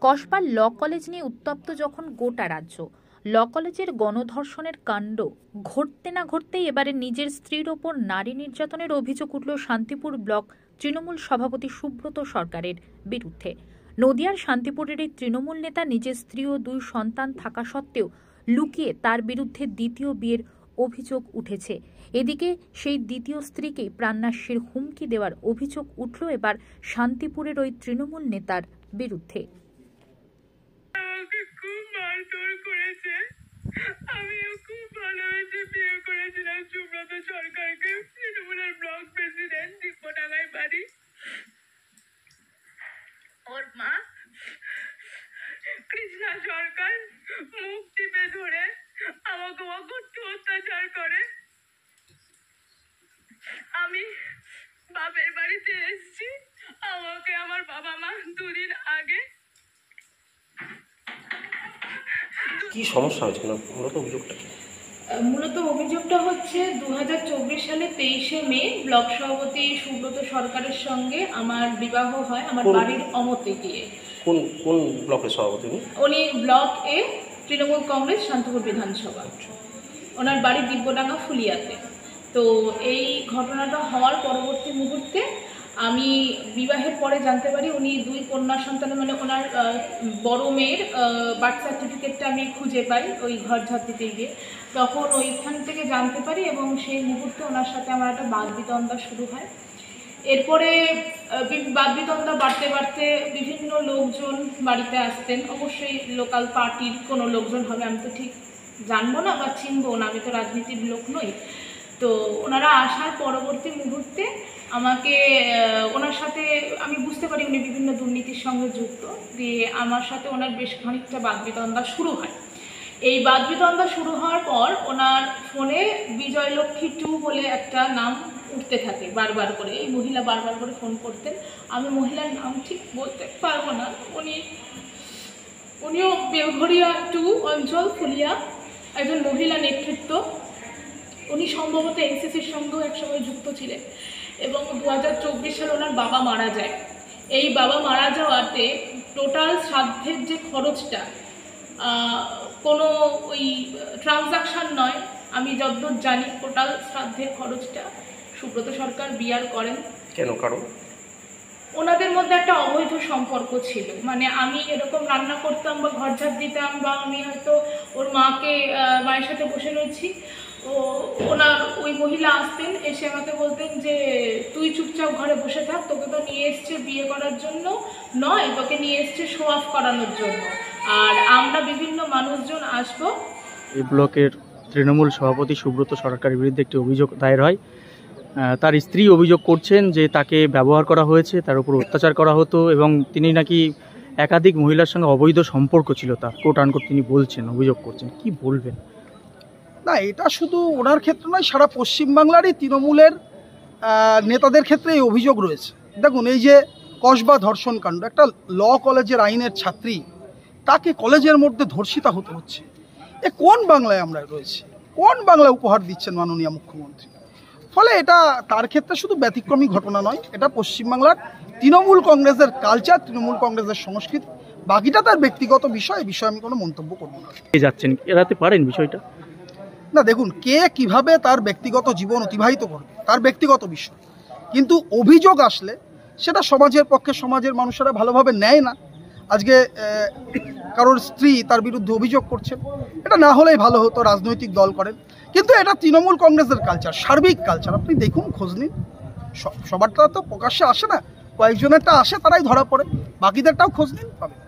কসবার law college নিয়ে উত্তপ্ত যখন গোটা রাজ্য, ল কলেজের গণধর্ষণের কাণ্ড ঘটতে না ঘটতেই এবারে নিজের স্ত্রীর ওপর নারী নির্যাতনের অভিযোগ উঠল শান্তিপুর ব্লক তৃণমূল সভাপতি সুব্রত সরকারের বিরুদ্ধে। নদিয়ার শান্তিপুরের এই তৃণমূল নেতা নিজের স্ত্রী ও 2 সন্তান থাকা সত্ত্বেও লুকিয়ে তার বিরুদ্ধে দ্বিতীয় বিয়ের অভিযোগ উঠেছে। এদিকে সেই দ্বিতীয় স্ত্রীকে প্রাণনাশের হুমকি দেওয়ার অভিযোগ উঠল এবার শান্তিপুরের ওই তৃণমূল নেতার বিরুদ্ধে। আমিও খুব ভালোবেসে বিয়ে করেছিলাম সুব্রত সরকারকে, তৃণমূলের ব্লক প্রেসিডেন্ট, দিব্যডাঙ্গায় বাড়ি। ওর মা কৃষ্ণা সরকার মুখ টিপে ধরে আমাকে অকথ্য অত্যাচার করে। আমি বাপের বাড়িতে এসেছি, আমাকে আমার বাবা মা 2 দিন আগে। কি সমস্যা হয়েছিল মূলত অভিযোগটা হচ্ছে 2024 সালে 23শে মে ব্লক সভাপতি সুব্রত সরকারের সঙ্গে আমার বিবাহ হয় আমার বাড়ির অমতে গিয়ে। কোন ব্লকের সভাপতি? উনি ব্লক এ তৃণমূল কংগ্রেস শান্তিপুর বিধানসভা। ওনার বাড়ি দিব্যডাঙ্গা ফুলিয়াতে। তো এই ঘটনাটা হওয়ার পরবর্তী মুহূর্তে আমি বিবাহের পরে জানতে পারি উনি 2 কন্যা সন্তান, মানে ওনার বড় মেয়ের বার্থ সার্টিফিকেটটা আমি খুঁজে পাই ওই ঘর ঝাঁট দিতে গিয়ে। তখন ওইখান থেকে জানতে পারি এবং সেই মুহূর্তে ওনার সাথে আমার একটা বাদবিতণ্ডা শুরু হয়। এরপরে বাদবিতণ্ডা বাড়তে বাড়তে বিভিন্ন লোকজন বাড়িতে আসতেন। অবশ্যই লোকাল পার্টির কোনো লোকজন হবে, আমি তো ঠিক জানবো না বা চিনবো না, আমি তো রাজনীতির লোক নই। তো ওনারা আসার পরবর্তী মুহূর্তে আমাকে ওনার সাথে আমি বুঝতে পারি উনি বিভিন্ন দুর্নীতির সঙ্গে যুক্ত। দিয়ে আমার সাথে ওনার বেশ খানিকটা বাদবিতণ্ডা শুরু হয়। এই বাদবিতণ্ডা শুরু হওয়ার পর ওনার ফোনে বিজয়লক্ষ্মী 2 বলে একটা নাম উঠতে থাকে বারবার করে। এই মহিলা বারবার করে ফোন করতেন, আমি মহিলার নাম ঠিক বলতে পারবো না। উনিও বেলঘরিয়া 2 অঞ্চল ফুলিয়া একজন মহিলা নেতৃত্ব। উনি সম্ভবত এনসিসির সঙ্গেও একসময় যুক্ত ছিলেন এবং 2024 সালে ওনার বাবা মারা যায়। এই বাবা মারা যাওয়াতে টোটাল শ্রাদ্ধের যে খরচটা কোনো ওই ট্রানজাকশান নয়, আমি যতদূর জানি টোটাল শ্রাদ্ধের খরচটা সুব্রত সরকার বিয়ার করেন। কেন? কারণ ওনাদের মধ্যে একটা অবৈধ সম্পর্ক ছিল। মানে আমি এরকম রান্না করতাম বা ঘর ঝাড় দিতাম বা আমি হয়তো ওর মায়ের সাথে বসে রয়েছি, ওনার ওই মহিলা আসতেন, এসে আমাকে বলতেন যে তুই চুপচাপ ঘরে বসে থাক, তোকে তো নিয়ে এসছে বিয়ে করার জন্য নয়, তোকে নিয়ে এসছে শো অফ করানোর জন্য, আর আমরা বিভিন্ন মানুষজন আসবো। এই ব্লকের তৃণমূল সভাপতি সুব্রত সরকারের বিরুদ্ধে একটি অভিযোগ দায়ের হয়। তার স্ত্রী অভিযোগ করছেন যে তাকে ব্যবহার করা হয়েছে, তার উপর অত্যাচার করা হতো এবং তিনি নাকি একাধিক মহিলার সঙ্গে অবৈধ সম্পর্ক ছিল তার, কোট আনকোট তিনি বলছেন, অভিযোগ করছেন। কি বলবেন? না, এটা শুধু ওনার ক্ষেত্রে নয়, সারা পশ্চিমবাংলারই তৃণমূলের নেতাদের ক্ষেত্রে এই অভিযোগ রয়েছে। দেখুন, এই যে কসবা ধর্ষণ কাণ্ড, একটা ল কলেজের আইনের ছাত্রী, তাকে কলেজের মধ্যে ধর্ষিতা হতে হচ্ছে। এ কোন বাংলায় আমরা রয়েছি? কোন বাংলায় উপহার দিচ্ছেন মাননীয় মুখ্যমন্ত্রী? ফলে এটা তার ক্ষেত্রে শুধু ব্যতিক্রমী ঘটনা নয়, এটা পশ্চিমবাংলার তৃণমূল কংগ্রেসের কালচার, তৃণমূল কংগ্রেসের সংস্কৃতি। বাকিটা তার ব্যক্তিগত বিষয়, এই বিষয়ে আমি কোনো মন্তব্য করবো না। যাচ্ছেন এড়াতে পারেন বিষয়টা? না, দেখুন, কে কিভাবে তার ব্যক্তিগত জীবন অতিবাহিত করবে তার ব্যক্তিগত বিষয়, কিন্তু অভিযোগ আসলে সেটা সমাজের পক্ষে সমাজের মানুষেরা ভালোভাবে নেয় না। আজকে কারোর স্ত্রী তার বিরুদ্ধে অভিযোগ করছেন, এটা না হলেই ভালো হতো, রাজনৈতিক দল করেন, কিন্তু এটা তৃণমূল কংগ্রেসের কালচার, সার্বিক কালচার। আপনি দেখুন, খোঁজ নিন, সবারটা তো প্রকাশ্যে আসে না, কয়েকজনেরটা আসে, তারাই ধরা পড়ে, বাকিদেরটাও খোঁজ নিন, পাবেন।